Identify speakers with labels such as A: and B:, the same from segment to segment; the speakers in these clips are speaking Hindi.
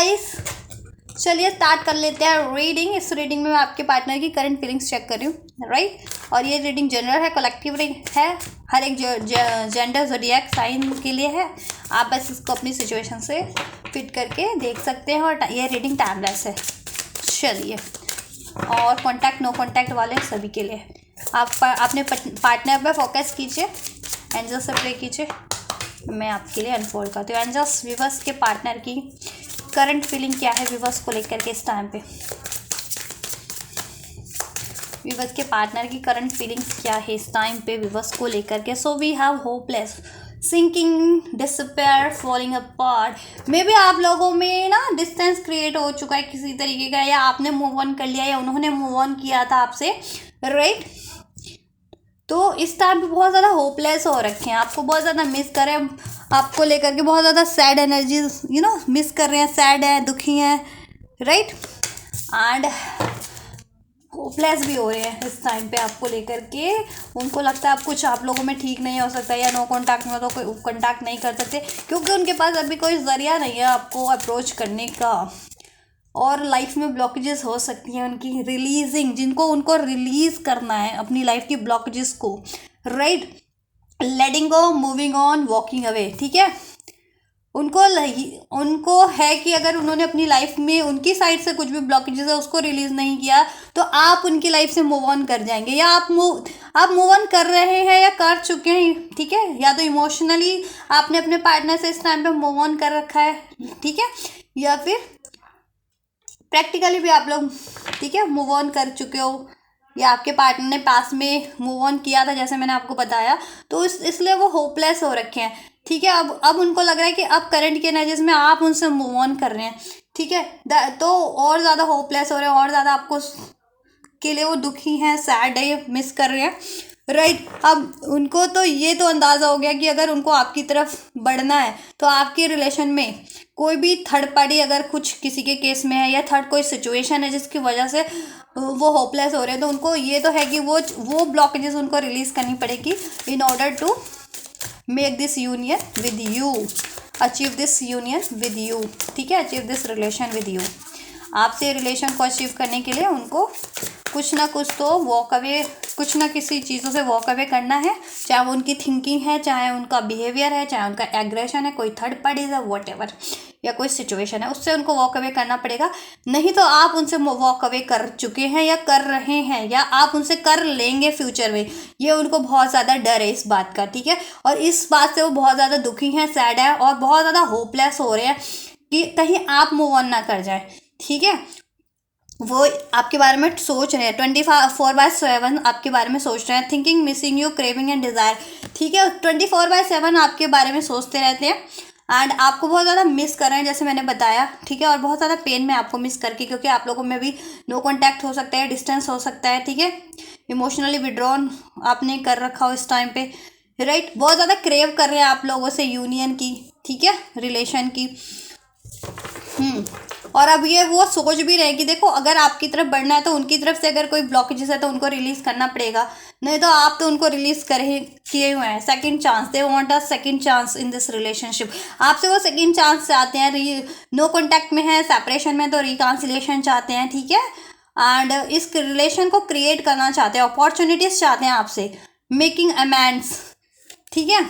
A: गाइस, चलिए स्टार्ट कर लेते हैं रीडिंग। इस रीडिंग में मैं आपके पार्टनर की करंट फीलिंग्स चेक कर रही हूँ, राइट। और ये रीडिंग जनरल है, कलेक्टिव है, हर एक जेंडर ज़ोडिएक साइन के लिए है। आप बस इसको अपनी सिचुएशन से फिट करके देख सकते हैं। और ये रीडिंग टाइमलेस है। चलिए, और कॉन्टैक्ट नो कॉन्टैक्ट वाले सभी के लिए आप अपने पार्टनर पर फोकस कीजिए, एंजल से प्रे कीजिए। मैं आपके लिए अनफोल्ड करती हूँ। एंजल्स, व्यूअर्स के पार्टनर की करंट फीलिंग क्या है व्यूअर्स को लेकर के इस टाइम पे। व्यूअर्स के पार्टनर की करंट फीलिंग्स क्या है इस टाइम पे व्यूअर्स को लेकर के। So we have hopeless, sinking, despair, falling apart. Maybe आप लोगों में ना डिस्टेंस क्रिएट हो चुका है किसी तरीके का, या आपने मूव ऑन कर लिया या उन्होंने मूव ऑन किया था आपसे, राइट। तो इस टाइम पे बहुत ज़्यादा होपलेस हो रखे हैं, आपको बहुत ज़्यादा मिस कर रहे हैं, आपको लेकर के बहुत ज़्यादा सैड एनर्जी मिस कर रहे हैं, सैड है, दुखी हैं, राइट। एंड होपलेस भी हो रहे हैं इस टाइम पे आपको लेकर के। उनको लगता है अब कुछ आप लोगों में ठीक नहीं हो सकता, या नो कॉन्टैक्ट में तो कोई कॉन्टैक्ट नहीं कर सकते, क्योंकि उनके पास अभी कोई ज़रिया नहीं है आपको अप्रोच करने का। और लाइफ में ब्लॉकेजेस हो सकती हैं उनकी, रिलीजिंग, जिनको उनको रिलीज़ करना है अपनी लाइफ की ब्लॉकेजेस को, right. Letting go, moving on, walking away, ठीक है। उनको है कि अगर उन्होंने अपनी लाइफ में उनकी साइड से कुछ भी ब्लॉकेजेस है उसको रिलीज़ नहीं किया, तो आप उनकी लाइफ से मूव ऑन कर जाएंगे, या आप मूव ऑन कर रहे हैं या कर चुके हैं, ठीक है। या तो इमोशनली आपने अपने पार्टनर से इस टाइम पे मूव ऑन कर रखा है, ठीक है, या फिर प्रैक्टिकली भी आप लोग, ठीक है, मूव ऑन कर चुके हो, या आपके पार्टनर ने पास में मूव ऑन किया था जैसे मैंने आपको बताया। तो इसलिए वो होपलेस हो रखे हैं, ठीक है। अब उनको लग रहा है कि अब करंट की एनर्जीज में आप उनसे मूव ऑन कर रहे हैं, ठीक है। तो और ज़्यादा होपलेस हो रहे हैं, और ज़्यादा आपको के लिए वो दुखी हैं, सैड है, मिस कर रहे हैं, राइट। अब उनको तो ये तो अंदाज़ा हो गया कि अगर उनको आपकी तरफ बढ़ना है तो आपके रिलेशन में कोई भी थर्ड पार्टी अगर कुछ किसी के केस में है, या थर्ड कोई सिचुएशन है जिसकी वजह से वो होपलेस हो रहे हैं, तो उनको ये तो है कि वो ब्लॉकेजेस उनको रिलीज़ करनी पड़ेगी in order to make this union with you, achieve this union with you, ठीक है, achieve this relation with you. आपसे रिलेशन को अचीव करने के लिए उनको कुछ ना कुछ तो वॉक अवे, कुछ ना किसी चीज़ों से वॉक अवे करना है, चाहे वो उनकी थिंकिंग है, चाहे उनका बिहेवियर है, चाहे उनका एग्रेशन है, कोई थर्ड पार्टीज है, व्हाटएवर, या कोई सिचुएशन है, उससे उनको वॉक अवे करना पड़ेगा। नहीं तो आप उनसे वॉक अवे कर चुके हैं या कर रहे हैं, या आप उनसे कर लेंगे फ्यूचर में, ये उनको बहुत ज़्यादा डर है इस बात का, ठीक है। और इस बात से वो बहुत ज़्यादा दुखी हैं, सैड है, और बहुत ज़्यादा होपलेस हो रहे हैं कि कहीं आप मूव ऑन ना कर जाए, ठीक है। वो आपके बारे में सोच रहे हैं, 24/7 आपके बारे में सोच रहे हैं, thinking, missing you, craving and desire, ठीक है। 24/7 आपके बारे में सोचते रहते हैं, एंड आपको बहुत ज़्यादा मिस कर रहे हैं जैसे मैंने बताया, ठीक है। और बहुत ज़्यादा पेन में आपको मिस करके, क्योंकि आप लोगों में भी नो कॉन्टैक्ट हो सकता है, डिस्टेंस हो सकता है, ठीक है। इमोशनली विड्रॉन आपने कर रखा हो इस टाइम पे, राइट। बहुत ज़्यादा क्रेव कर रहे हैं आप लोगों से यूनियन की, ठीक है, रिलेशन की। और अब ये वो सोच भी रहे कि देखो, अगर आपकी तरफ बढ़ना है तो उनकी तरफ से अगर कोई ब्लॉकेजेस है तो उनको रिलीज़ करना पड़ेगा, नहीं तो आप तो उनको रिलीज़ किए हुए हैं। Second chance, they want a second chance in this relationship. आपसे वो सेकंड चांस चाहते हैं, नो कॉन्टैक्ट में है, सेपरेशन में, तो रिकॉन्सिलिएशन चाहते हैं, ठीक है। एंड इस रिलेशन को क्रिएट करना चाहते हैं, अपॉर्चुनिटीज़ चाहते हैं आपसे, मेकिंग अमेंड्स, ठीक है।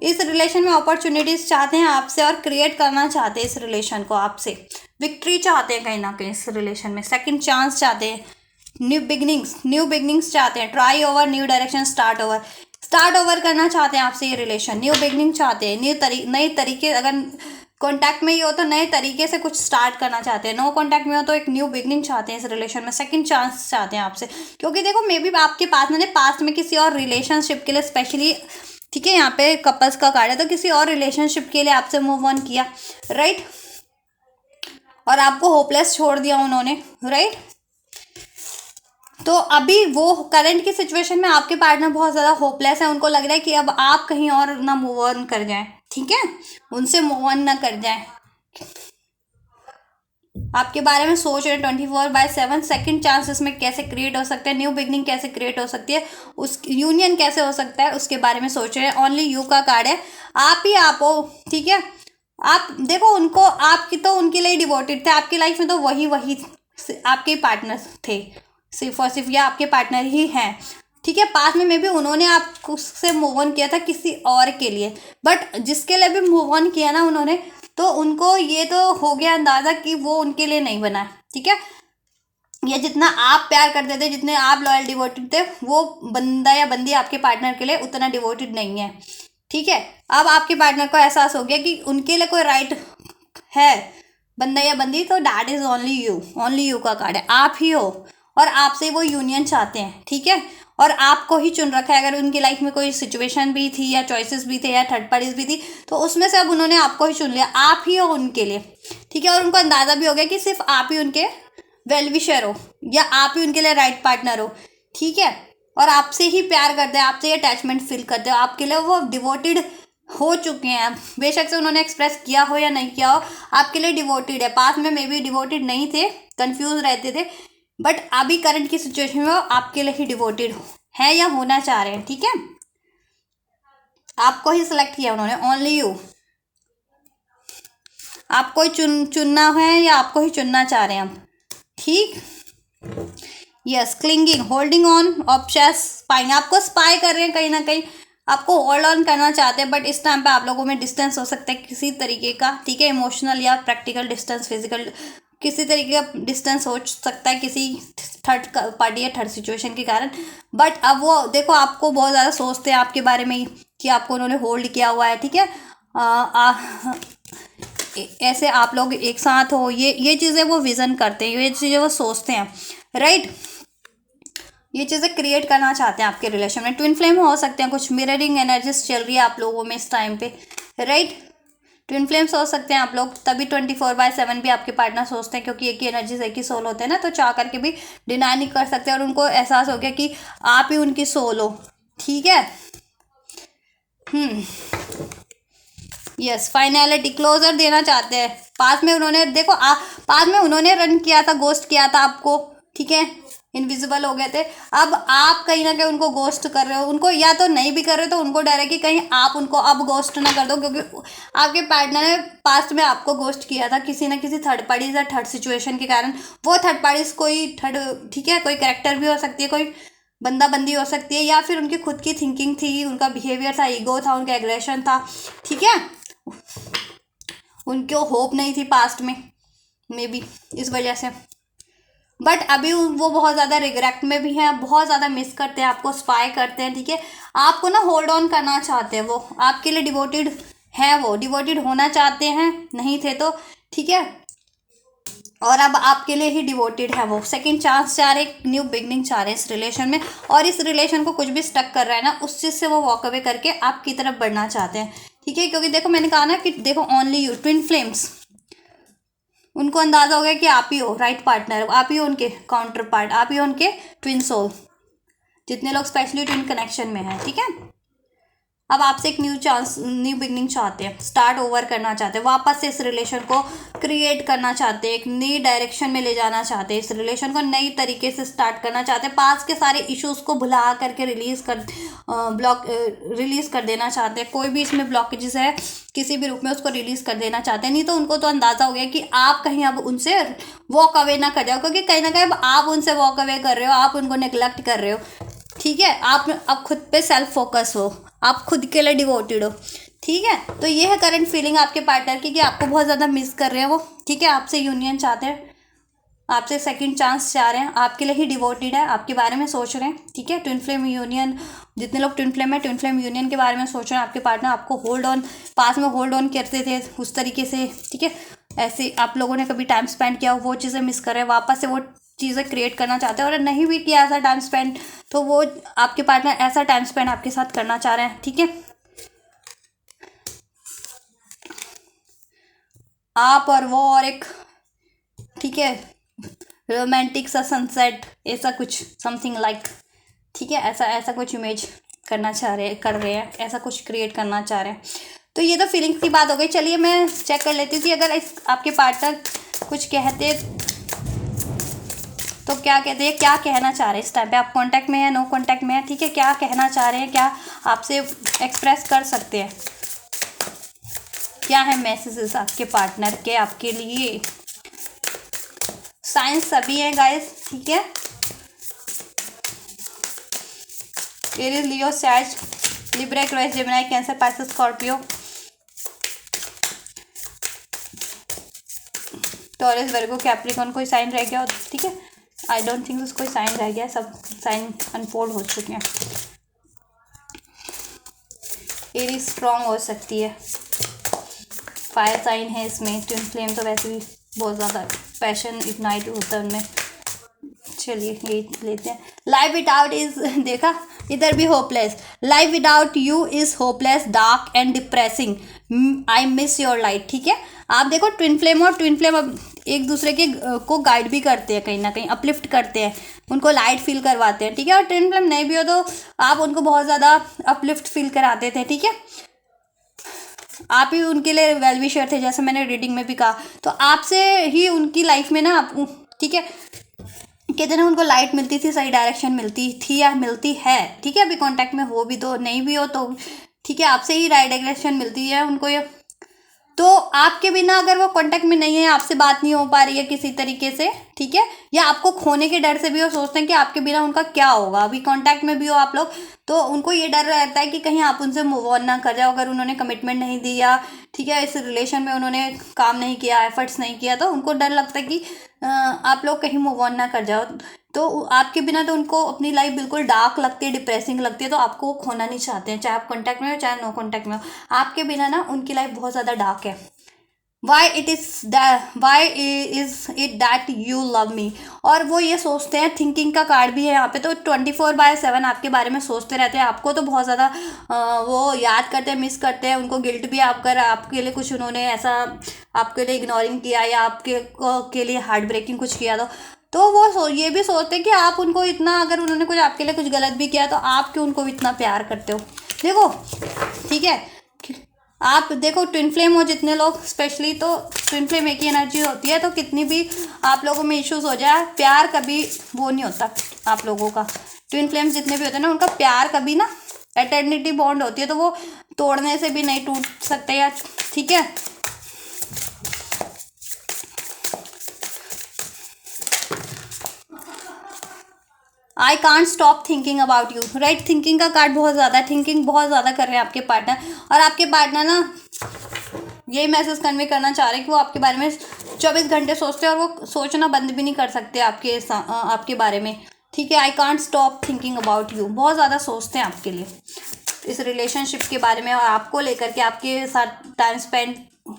A: इस रिलेशन में अपॉर्चुनिटीज़ चाहते हैं आपसे, और क्रिएट करना चाहते हैं इस रिलेशन को आपसे, विक्ट्री चाहते हैं कहीं ना कहीं इस रिलेशन में, सेकंड चांस चाहते हैं, न्यू बिगनिंग्स चाहते हैं, try over, new direction, start over करना चाहते हैं आपसे ये रिलेशन, न्यू बिगनिंग चाहते हैं, नए तरीके, अगर कॉन्टैक्ट में ही हो तो नए तरीके से कुछ स्टार्ट करना चाहते हैं, नो कॉन्टैक्ट में हो तो एक न्यू बिगनिंग चाहते हैं इस रिलेशन में, सेकंड चांस चाहते हैं आपसे, क्योंकि देखो मे बी आपके पास मैंने पास्ट में किसी और रिलेशनशिप के लिए स्पेशली, ठीक है, यहाँ पे कपल्स का कार्ड है, तो किसी और रिलेशनशिप के लिए आपसे मूव ऑन किया, राइट। और आपको होपलेस छोड़ दिया उन्होंने, राइट। तो अभी वो करंट की सिचुएशन में आपके पार्टनर बहुत ज़्यादा होपलेस है, उनको लग रहा है कि अब आप कहीं और ना मूव ऑन कर जाएं, ठीक है, उनसे मूव ऑन ना कर जाएं, आपके बारे में सोच रहे हैं 24/7। सेकंड चांस इसमें कैसे क्रिएट हो सकता है, न्यू बिगनिंग कैसे क्रिएट हो सकती है, उस यूनियन कैसे हो सकता है, उसके बारे में सोच रहे हैं। ओनली यू का कार्ड है, आप ही आप हो, ठीक है। आप देखो उनको, आपकी तो उनके लिए डिवोटेड थे, आपकी लाइफ में तो वही वही आपके पार्टनर थे सिर्फ और सिर्फ, या आपके पार्टनर ही हैं, ठीक है। पास में भी उन्होंने आपको उससे मूव ऑन किया था किसी और के लिए, बट जिसके लिए भी मूव ऑन किया ना उन्होंने, तो उनको ये तो हो गया अंदाज़ा कि वो उनके लिए नहीं बना, ठीक है। या जितना आप प्यार करते थे, जितने आप लॉयल डिवोटेड थे, वो बंदा या बंदी आपके पार्टनर के लिए उतना डिवोटेड नहीं है, ठीक है। अब आपके पार्टनर को एहसास हो गया कि उनके लिए कोई राइट है बंदा या बंदी, तो डैट इज़ ओनली यू का कार्ड है, आप ही हो, और आपसे वो यूनियन चाहते हैं, ठीक है। और आपको ही चुन रखा है। अगर उनकी लाइफ में कोई सिचुएशन भी थी या चॉइसेस भी थे या थर्ड पार्टीज भी थी, तो उसमें से अब उन्होंने आपको ही चुन लिया, आप ही हो उनके लिए, ठीक है। और उनको अंदाज़ा भी हो गया कि सिर्फ आप ही उनके वेल विशर हो, या आप ही उनके लिए राइट पार्टनर हो, ठीक है। और आपसे ही प्यार करते हैं, आपसे ही अटैचमेंट फील करते हो, आपके लिए वो डिवोटेड हो चुके हैं, बेशक से उन्होंने एक्सप्रेस किया हो या नहीं किया हो, आपके लिए डिवोटेड है। पास में मे बी डिवोटेड नहीं थे, कंफ्यूज रहते थे, बट अभी करंट की सिचुएशन में आपके लिए ही डिवोटेड है या होना चाह रहे हैं, ठीक है। आपको ही सिलेक्ट किया उन्होंने, ओनली यू। आपको ही चुनना है या आपको ही चुनना चाह रहे हैं हम, ठीक। Yes, clinging, holding on, obsess, spying, आपको स्पाई कर रहे हैं कहीं ना कहीं, आपको होल्ड ऑन करना चाहते हैं, बट इस टाइम पे आप लोगों में डिस्टेंस हो सकता है किसी तरीके का, ठीक है। इमोशनल या प्रैक्टिकल डिस्टेंस, फिजिकल किसी तरीके का डिस्टेंस हो सकता है किसी थर्ड पार्टी या थर्ड सिचुएशन के कारण। बट अब वो देखो आपको बहुत ज़्यादा सोचते हैं आपके बारे में ही, कि आपको उन्होंने होल्ड किया हुआ है, ठीक है। ऐसे आप लोग एक साथ हो, ये चीज़ें वो विज़न करते हैं, ये चीज़ें वो सोचते हैं, राइट। ये चीज़ें क्रिएट करना चाहते हैं आपके रिलेशन में। ट्विन फ्लेम हो सकते हैं, कुछ मिररिंग एनर्जीज चल रही है आप लोगों में इस टाइम पे, राइट। ट्विन फ्लेम्स हो सकते हैं आप लोग, तभी 24/7 भी आपके पार्टनर सोचते हैं, क्योंकि एक ही एनर्जीज एक ही सोल होते हैं ना, तो चाह करके भी डिनाई नहीं कर सकते, और उनको एहसास हो गया कि आप ही उनकी सोल हो, ठीक है। यस, फाइनलिटी, क्लोजर देना चाहते हैं। पास में उन्होंने देखो पास में उन्होंने रन किया था, गोस्ट किया था आपको, ठीक है, इनविजिबल हो गए थे। अब आप कहीं ना कहीं उनको गोस्ट कर रहे हो, उनको या तो नहीं भी कर रहे हो, तो उनको डर है कि कहीं आप उनको अब गोस्ट ना कर दो, क्योंकि आपके पार्टनर ने पास्ट में आपको गोस्ट किया था किसी ना किसी थर्ड पार्टी या थर्ड सिचुएशन के कारण। वो थर्ड पार्टीज कोई थर्ड, ठीक है, कोई कैरेक्टर भी हो सकती है, कोई बंदा बंदी हो सकती है, या फिर उनकी खुद की थिंकिंग थी, उनका बिहेवियर था, ईगो था, उनका एग्रेशन था, ठीक है। उनको होप नहीं थी पास्ट में, मे बी इस वजह से। बट अभी वो बहुत ज़्यादा रिग्रेट में भी हैं, बहुत ज़्यादा मिस करते हैं आपको, स्पाई करते हैं, ठीक है। आपको ना होल्ड ऑन करना चाहते हैं, वो आपके लिए डिवोटेड है, वो डिवोटेड होना चाहते हैं, नहीं थे तो, ठीक है। और अब आपके लिए ही डिवोटेड है वो, सेकंड चांस चाह रहे, न्यू बिगनिंग चाह रहे हैं इस रिलेशन में। और इस रिलेशन को कुछ भी स्टक कर रहा है ना, उस चीज़ से वो वॉक अवे करके आपकी तरफ बढ़ना चाहते हैं, ठीक है। क्योंकि देखो मैंने कहा ना कि देखो ओनली यू, ट्विन फ्लेम्स, उनको अंदाज़ा हो गया कि आप ही हो राइट पार्टनर, आप ही हो उनके काउंटर पार्ट, आप ही हो उनके ट्विन सोल, जितने लोग स्पेशली ट्विन कनेक्शन में हैं, ठीक है। अब आपसे एक न्यू चांस, न्यू बिगनिंग चाहते हैं, स्टार्ट ओवर करना चाहते हैं, वापस से इस रिलेशन को क्रिएट करना चाहते हैं, एक नई डायरेक्शन में ले जाना चाहते हैं, इस रिलेशन को नई तरीके से स्टार्ट करना चाहते हैं। पास के सारे इश्यूज़ को भुला करके रिलीज़ कर देना चाहते हैं। कोई भी इसमें ब्लॉकेजेस है किसी भी रूप में, उसको रिलीज़ कर देना चाहते हैं। नहीं तो उनको तो अंदाज़ा हो गया कि आप कहीं अब उनसे वॉक अवे ना कर जाओ, क्योंकि कहीं ना कहीं अब आप उनसे वॉक अवे कर रहे हो, आप उनको नेग्लेक्ट कर रहे हो, ठीक है। आप अब खुद पे सेल्फ फोकस हो, आप खुद के लिए डिवोटेड हो, ठीक है। तो ये है करंट फीलिंग आपके पार्टनर की, कि आपको बहुत ज़्यादा मिस कर रहे हैं वो, ठीक है। आपसे यूनियन चाहते हैं, आपसे सेकंड चांस चाह रहे हैं, आपके लिए ही डिवोटेड है, आपके बारे में सोच रहे हैं, ठीक है। ट्विन फ्लेम यूनियन, जितने लोग ट्विन फ्लेम है, ट्विन फ्लेम यूनियन के बारे में सोच रहे हैं। आपके पार्टनर आपको होल्ड ऑन, पास में होल्ड ऑन करते थे उस तरीके से, ठीक है। ऐसे आप लोगों ने कभी टाइम स्पेंड किया, वो चीज़ें मिस कर रहे हैं, वापस से वो चीज़ें क्रिएट करना चाहते हैं। और नहीं भी किया ऐसा टाइम स्पेंड, तो वो आपके पार्टनर ऐसा टाइम स्पेंड आपके साथ करना चाह रहे हैं, ठीक है। आप और वो, और एक, ठीक है, रोमांटिक सा सनसेट, ऐसा कुछ समथिंग लाइक, ठीक है, ऐसा कुछ इमेज करना चाह रहे कर रहे हैं, ऐसा कुछ क्रिएट करना चाह रहे हैं। तो ये तो फीलिंग्स की बात हो गई। चलिए मैं चेक कर लेती थी, अगर इस आपके पार्टनर कुछ कहते तो क्या कहते हैं, क्या कहना चाह रहे हैं इस टाइम पे, आप कांटेक्ट में है, नो कांटेक्ट में है, ठीक है, क्या कहना चाह रहे हैं, क्या आपसे एक्सप्रेस कर सकते हैं, क्या है मैसेजेस आपके पार्टनर के आपके लिए? साइंस सभी है गाइस, ठीक है। Aries, Leo, sage, Libra, Aquarius, Gemini, Cancer, Pisces, Scorpio, Taurus, Virgo, Capricorn. कोई साइन रह गया हो, ठीक है? आई डोंट थिंक कोई साइन रह गया, सब साइन अनफोल्ड हो चुके हैं। एरीज स्ट्रॉन्ग हो सकती है, फायर साइन है इसमें। ट्विन फ्लेम तो वैसे भी बहुत ज़्यादा पैशन इग्नाइट होता है उनमें। चलिए ये लेते हैं। लाइफ विदाउट इज, देखा इधर भी hopeless. Life without you is hopeless, dark and depressing, I miss your light, ठीक है। आप देखो ट्विन फ्लेम और ट्विन फ्लेम अब एक दूसरे के को गाइड भी करते हैं, कहीं ना कहीं अपलिफ्ट करते हैं, उनको लाइट फील करवाते हैं, ठीक है। और ट्विन फ्लेम नहीं भी हो तो आप उनको बहुत ज़्यादा अपलिफ्ट फील कराते थे, ठीक है। आप ही उनके लिए वेल विशर थे, जैसे मैंने रीडिंग में भी कहा। तो आपसे ही उनकी लाइफ में ना आप, ठीक है, कहते ना उनको लाइट मिलती थी, सही डायरेक्शन मिलती थी या मिलती है, ठीक है। अभी कांटेक्ट में हो भी तो नहीं भी हो तो ठीक है, आपसे ही राइट डायरेक्शन मिलती है उनको। ये तो आपके बिना अगर वो कांटेक्ट में नहीं है, आपसे बात नहीं हो पा रही है किसी तरीके से, ठीक है, या आपको खोने के डर से भी वो सोचते हैं कि आपके बिना उनका क्या होगा। अभी कांटेक्ट में भी हो आप लोग तो उनको ये डर रहता है कि कहीं आप उनसे मूव ऑन ना कर जाओ। अगर उन्होंने कमिटमेंट नहीं दिया, ठीक है, इस रिलेशन में उन्होंने काम नहीं किया, एफर्ट्स नहीं किया, तो उनको डर लगता है कि आप लोग कहीं मूव ऑन ना कर जाओ। तो आपके बिना तो उनको अपनी लाइफ बिल्कुल डार्क लगती है, डिप्रेसिंग लगती है। तो आपको वो खोना नहीं चाहते हैं, चाहे आप कॉन्टैक्ट में हो चाहे नो कॉन्टैक्ट में हो। आपके बिना ना उनकी लाइफ बहुत ज़्यादा डार्क है। Why is it that you love me, और वो ये सोचते हैं, थिंकिंग का कार्ड भी है यहाँ पे, तो 24/7 आपके बारे में सोचते रहते हैं। आपको तो बहुत ज़्यादा वो याद करते हैं, मिस करते हैं, उनको गिल्ट भी अगर आपके लिए कुछ उन्होंने ऐसा आपके लिए इग्नोरिंग किया या के लिए हार्ट ब्रेकिंग कुछ किया तो वो ये भी सोचते हैं कि आप उनको इतना, अगर उन्होंने कुछ आपके लिए कुछ गलत भी किया तो आप क्यों उनको इतना प्यार करते हो। देखो, ठीक है, आप देखो ट्विन फ्लेम हो जितने लोग, स्पेशली तो ट्विन फ्लेम एक ही एनर्जी होती है, तो कितनी भी आप लोगों में इश्यूज हो जाए, प्यार कभी वो नहीं होता आप लोगों का। ट्विन फ्लेम्स जितने भी होते हैं ना, उनका प्यार कभी ना एटर्निटी बॉन्ड होती है, तो वो तोड़ने से भी नहीं टूट सकते या, ठीक है। I can't stop thinking about you, right. Thinking का कार्ड बहुत ज़्यादा, थिंकिंग बहुत ज़्यादा कर रहे हैं आपके पार्टनर, और आपके पार्टनर ना यही मैसेज कन्वे करना चाह रहे हैं कि वो आपके बारे में 24 घंटे सोचते हैं, और वो सोचना बंद भी नहीं कर सकते आपके बारे में, ठीक है। I can't stop thinking about you, बहुत ज़्यादा सोचते हैं आपके लिए, इस रिलेशनशिप के बारे में, और आपको लेकर के, आपके साथ टाइम स्पेंड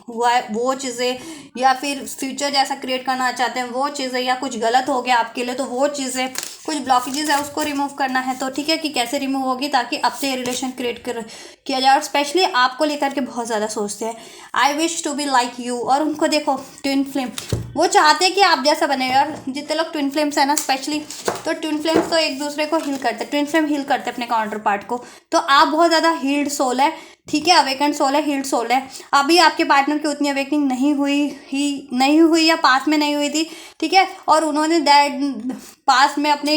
A: हुआ है वो चीज़ें, या फिर फ्यूचर जैसा क्रिएट करना चाहते हैं वो चीज़ें, या कुछ गलत हो गया आपके लिए तो वो चीज़ें, कुछ ब्लॉकेजेस है उसको रिमूव करना है, तो ठीक है कि कैसे रिमूव होगी ताकि आपसे ये रिलेशन क्रिएट किया जाए। और स्पेशली आपको लेकर के बहुत ज़्यादा सोचते हैं, I wish to be like you. और उनको देखो ट्विन फ्लेम, वो चाहते हैं कि आप जैसा बने। और जितने लोग ट्विन फ्लेम्स है ना स्पेशली, तो ट्विन फ्लेम्स तो एक दूसरे को हील करते हैं, ट्विन फ्लेम हील करते हैं अपने काउंटर पार्ट को। तो आप बहुत ज़्यादा हील्ड सोल है, ठीक है, अवेकेंड सोल है, हील्ड सोल है। अभी आपके पार्टनर की उतनी अवेकनिंग नहीं हुई या पास में नहीं हुई थी, ठीक है। और उन्होंने पास में अपने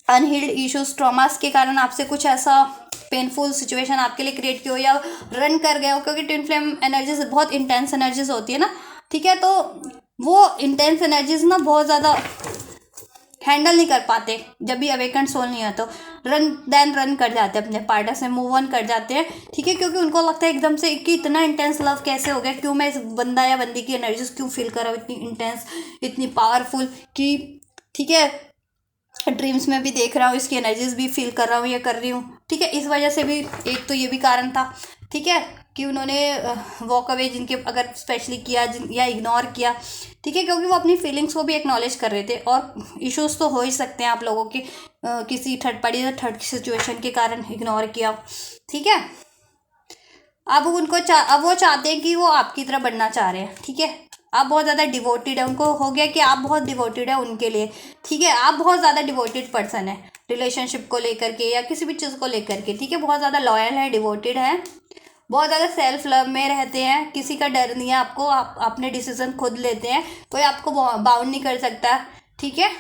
A: अनहील्ड इश्यूज, ट्रॉमास के कारण आपसे कुछ ऐसा पेनफुल सिचुएशन आपके लिए क्रिएट की हो या रन कर गए हो, क्योंकि ट्विन फ्लेम एनर्जीज बहुत इंटेंस एनर्जीज होती है ना, ठीक है। तो वो इंटेंस एनर्जीज ना बहुत ज़्यादा हैंडल नहीं कर पाते, जब भी अवेकेंड सोल नहीं है तो रन कर जाते हैं, अपने पार्टनर से मूव ऑन कर जाते हैं, ठीक है। क्योंकि उनको लगता है एकदम से कि इतना इंटेंस लव कैसे हो गया, क्यों मैं इस बंदा या बंदी की एनर्जीज क्यों फील कर रहा हूँ, इतनी इंटेंस, इतनी पावरफुल कि, ठीक है, ड्रीम्स में भी देख रहा हूँ, इसकी एनर्जीज भी फील कर रहा हूँ, ये कर रही हूँ, ठीक है। इस वजह से भी एक तो ये भी कारण था, ठीक है, कि उन्होंने वॉक अवे जिनके अगर स्पेशली किया या इग्नोर किया, ठीक है, क्योंकि वो अपनी फीलिंग्स को भी एक्नॉलेज कर रहे थे। और इश्यूज तो हो ही सकते हैं आप लोगों के, किसी थर्ड पार्टी या थर्ड सिचुएशन के कारण इग्नोर किया, ठीक है। अब अब वो चाहते हैं कि वो आपकी तरह बनना चाह रहे हैं, ठीक है। आप बहुत ज़्यादा डिवोटेड है, उनको हो गया कि आप बहुत डिवोटेड है उनके लिए, ठीक है। आप बहुत ज़्यादा डिवोटेड पर्सन है रिलेशनशिप को लेकर के या किसी भी चीज़ को लेकर के, ठीक है। बहुत ज़्यादा लॉयल है, डिवोटेड है, बहुत ज़्यादा सेल्फ लव में रहते हैं, किसी का डर नहीं है आपको, आप अपने डिसीजन खुद लेते हैं, कोई आपको बाउंड नहीं कर सकता, ठीक है।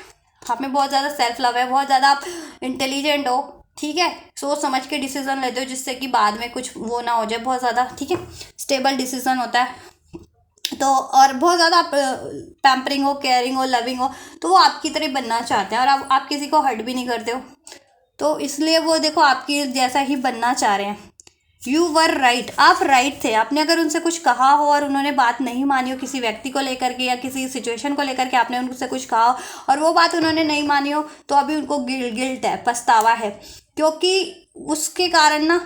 A: आप में बहुत ज़्यादा सेल्फ लव है, बहुत ज़्यादा आप इंटेलिजेंट हो, ठीक है, सोच समझ के डिसीजन लेते हो जिससे कि बाद में कुछ वो ना हो जाए बहुत ज़्यादा, ठीक है, स्टेबल डिसीजन होता है। तो और बहुत ज़्यादा पैम्परिंग हो, केयरिंग हो, लविंग हो, तो वो आपकी तरह बनना चाहते हैं और आप किसी को हर्ट भी नहीं करते हो, तो इसलिए वो देखो आपकी जैसा ही बनना चाह रहे हैं। यू वर राइट, आप राइट थे। आपने अगर उनसे कुछ कहा हो और उन्होंने बात नहीं मानी हो किसी व्यक्ति को लेकर के या किसी सिचुएशन को लेकर के, आपने उनसे कुछ कहा हो और वो बात उन्होंने नहीं मानी हो, तो अभी उनको गिल्ट है, पछतावा है, क्योंकि उसके कारण ना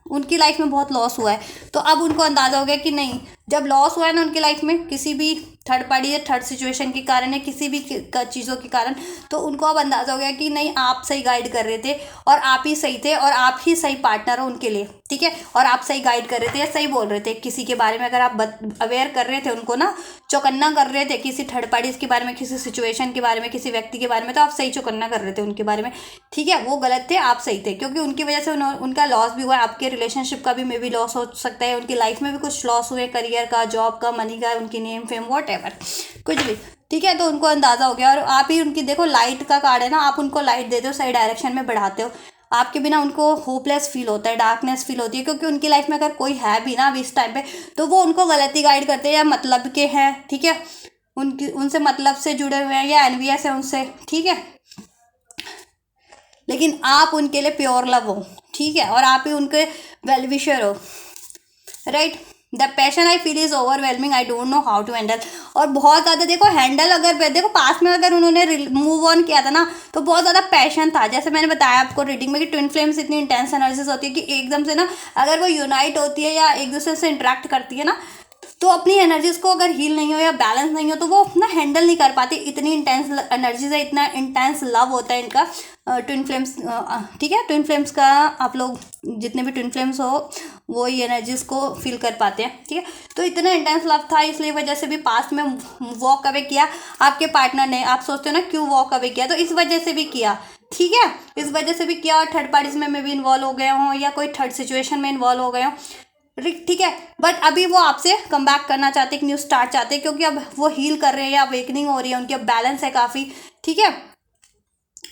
A: उनकी लाइफ में बहुत लॉस हुआ है। तो अब उनको अंदाज़ा हो गया कि नहीं, जब लॉस हुआ है ना उनकी लाइफ में किसी भी थर्ड पार्टी या थर्ड सिचुएशन के कारण या किसी भी चीज़ों के कारण, तो उनको अब अंदाज़ा हो गया कि नहीं, आप सही गाइड कर रहे थे और आप ही सही थे और आप ही सही पार्टनर हो उनके लिए, ठीक है, और आप सही गाइड कर रहे थे या सही बोल रहे थे किसी के बारे में। अगर आप अवेयर कर रहे थे उनको ना, चौकन्ना कर रहे थे किसी थर्ड पार्टी के बारे में, किसी सिचुएशन के बारे में, किसी व्यक्ति के बारे में, तो आप सही चौकन्ना कर रहे थे उनके बारे में, ठीक है। वो गलत थे, आप सही थे, क्योंकि उनकी वजह से उनका लॉस भी हुआ है, आपके रिलेशनशिप का भी मे बी लॉस हो सकता है, उनकी लाइफ में भी कुछ लॉस हुए, करियर का, जॉब का, मनी का, उनकी नेम फेम वॉट एवर कुछ भी, ठीक है। तो उनको अंदाज़ा हो गया और आप ही उनकी देखो लाइट का कार्ड है ना, आप उनको लाइट देते हो, सही डायरेक्शन में बढ़ाते हो। आपके बिना उनको होपलेस फील होता है, डार्कनेस फील होती है, क्योंकि उनकी लाइफ में अगर कोई है भी ना अभी इस टाइम पे, तो वो उनको गलती गाइड करते हैं या मतलब के हैं, ठीक है, उनसे मतलब से जुड़े हुए हैं या एनवीएस है उनसे, ठीक है। लेकिन आप उनके लिए प्योर लव हो, ठीक है, और आप ही उनके वेल विशर हो, right. The passion I feel is overwhelming, I don't know how to handle. और बहुत ज़्यादा देखो हैंडल, अगर देखो पास में अगर उन्होंने मूव ऑन किया था ना, तो बहुत ज़्यादा पैशन था, जैसे मैंने बताया आपको रीडिंग में कि ट्विन फ्लेम्स इतनी इंटेंस एनर्जीज होती है कि एकदम से ना अगर वो यूनाइट होती है या एक दूसरे से इंटरेक्ट करती है ना, तो अपनी एनर्जीज को अगर हील नहीं हो या बैलेंस नहीं हो, तो वो ना हैंडल नहीं कर पाती। इतनी इंटेंस एनर्जीज है, इतना इंटेंस लव होता है इनका, ट्विन फ्लेम्स, ठीक है। ट्विन फ्लेम्स का आप लोग जितने भी ट्विन फ्लेम्स हो वो ये एनर्जीज को फील कर पाते हैं, ठीक है। तो इतना इंटेंस लव था, इसलिए वजह से भी पास्ट में वॉक अवे किया आपके पार्टनर ने। आप सोचते हो ना क्यों वॉक अवे किया, तो इस वजह से भी किया, ठीक है, इस वजह से भी किया। और थर्ड पार्टीज में भी इन्वॉल्व हो गए हों या कोई थर्ड सिचुएशन में इन्वॉल्व हो गए हों, ठीक है। बट अभी वो आपसे कम बैक करना चाहते, एक न्यू स्टार्ट चाहते हैं, क्योंकि अब वो हील कर रहे हैं या अवेकनिंग हो रही है उनकी, अब बैलेंस है काफ़ी, ठीक है।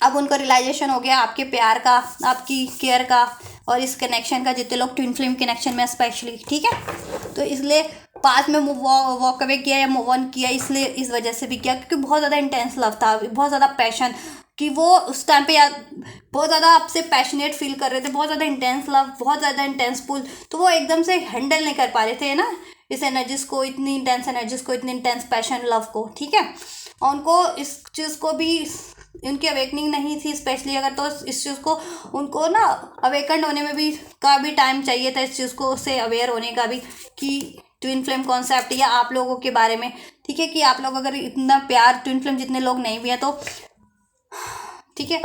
A: अब उनको रियलाइजेशन हो गया आपके प्यार का, आपकी केयर का और इस कनेक्शन का, जितने लोग ट्विन फ्लेम कनेक्शन में स्पेशली, ठीक है। तो इसलिए पास में वॉक अवे किया या मूव ऑन किया, इसलिए इस वजह से भी किया क्योंकि बहुत ज़्यादा इंटेंस लव था, बहुत ज़्यादा पैशन, कि वो उस टाइम पे या बहुत ज़्यादा आपसे पैशनेट फील कर रहे थे, बहुत ज़्यादा इंटेंस लव, बहुत ज़्यादा इंटेंस पुल, तो वो एकदम से हैंडल नहीं कर पा रहे थे ना इस एनर्जीज को, इतनी इंटेंस एनर्जीज को, इतनी इंटेंस पैशन लव को, ठीक है। और उनको इस चीज़ को भी, उनकी अवेकनिंग नहीं थी स्पेशली अगर, तो इस चीज़ को उनको ना अवेकन होने में भी का भी टाइम चाहिए था, इस चीज़ को से अवेयर होने का भी, कि ट्विन फ्लेम कॉन्सेप्ट या आप लोगों के बारे में, ठीक है, कि आप लोग अगर इतना प्यार, ट्विन फ्लेम जितने लोग नहीं भी हैं तो ठीक है,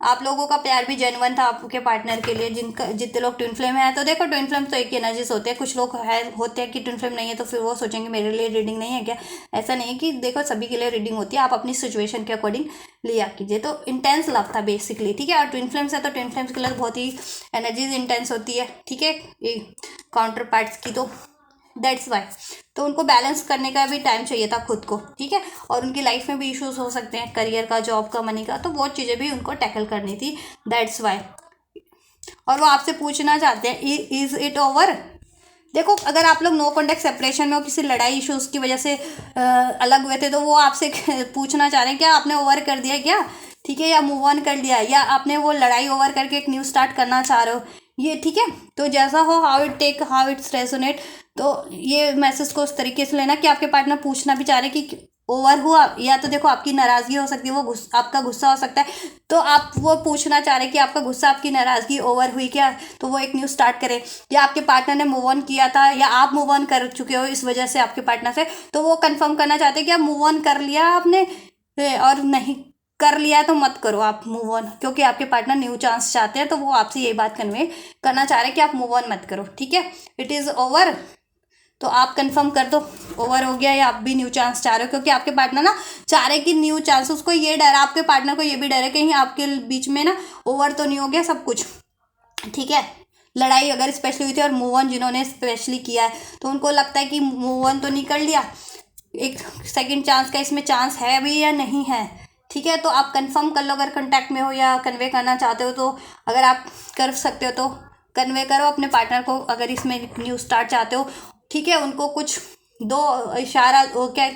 A: आप लोगों का प्यार भी जेन्युइन था आपके पार्टनर के लिए, जिनका जितने लोग ट्विन फ्लेम है। तो देखो ट्विन फ्लेम तो एक ही एनर्जीज होते हैं, कुछ लोग है होते हैं कि ट्विन फ्लेम नहीं है तो फिर वो सोचेंगे मेरे लिए रीडिंग नहीं है क्या, ऐसा नहीं है कि देखो सभी के लिए रीडिंग होती है, आप अपनी सिचुएशन के अकॉर्डिंग लिया कीजिए। तो इंटेंस लव था बेसिकली, ठीक है। और ट्विन फ्लेम्स है तो ट्विन फ्लेम्स के लिए बहुत ही एनर्जीज इंटेंस होती है, ठीक है, ये काउंटर पार्ट्स की, तो दैट्स वाई। तो उनको बैलेंस करने का भी टाइम चाहिए था खुद को, ठीक है। और उनकी लाइफ में भी इश्यूज हो सकते हैं, करियर का, जॉब का, मनी का, तो वो चीज़ें भी उनको टैकल करनी थी, दैट्स वाई। और वो आपसे पूछना चाहते हैं इज इट ओवर। देखो अगर आप लोग नो कॉन्टेक्ट सेपरेशन में हो, किसी लड़ाई इश्यूज की वजह से अलग हुए थे, तो वो आपसे पूछना चाह रहे हैं क्या आपने ओवर कर दिया क्या, ठीक है, या मूव ऑन कर लिया, या आपने वो लड़ाई ओवर करके एक न्यू स्टार्ट करना चाह रहे हो, ये ठीक है। तो जैसा हो, how it take, how it's resonate, तो ये मैसेज को उस तरीके से लेना कि आपके पार्टनर पूछना भी चाह रहे हैं कि ओवर हुआ, या तो देखो आपकी नाराज़गी हो सकती है, वो आपका गुस्सा हो सकता है, तो आप वो पूछना चाह रहे हैं कि आपका गुस्सा, आपकी नाराज़गी ओवर हुई क्या, तो वो एक न्यू स्टार्ट करें, या आपके पार्टनर ने मूव ऑन किया था या आप मूव ऑन कर चुके हो इस वजह से आपके पार्टनर से, तो वो कंफर्म करना चाहते हैं कि आप मूव ऑन कर लिया आपने, और नहीं कर लिया तो मत करो आप मूव ऑन, क्योंकि आपके पार्टनर न्यू चांस चाहते हैं, तो वो आपसे यही बात कन्वे करना चाह रहे हैं कि आप मूव ऑन मत करो, ठीक है। इट इज़ ओवर, तो आप कंफर्म कर दो ओवर हो गया, या आप भी न्यू चांस चाह रहे हो, क्योंकि आपके पार्टनर ना चाह रहे कि न्यू चांस, उसको ये डर है, आपके पार्टनर को ये भी डर है कहीं आपके बीच में ना ओवर तो नहीं हो गया सब कुछ, ठीक है। लड़ाई अगर स्पेशली हुई थी और मूव ऑन जिन्होंने स्पेशली किया है, तो उनको लगता है कि मूव ऑन तो नहीं कर लिया, एक सेकंड चांस का इसमें चांस है अभी या नहीं है, ठीक है, तो आप कंफर्म कर लो अगर कांटेक्ट में हो या कन्वे करना चाहते हो, तो अगर आप कर सकते हो तो कन्वे करो अपने पार्टनर को, अगर इसमें न्यू स्टार्ट चाहते हो। ठीक है, उनको कुछ दो इशारा, क्या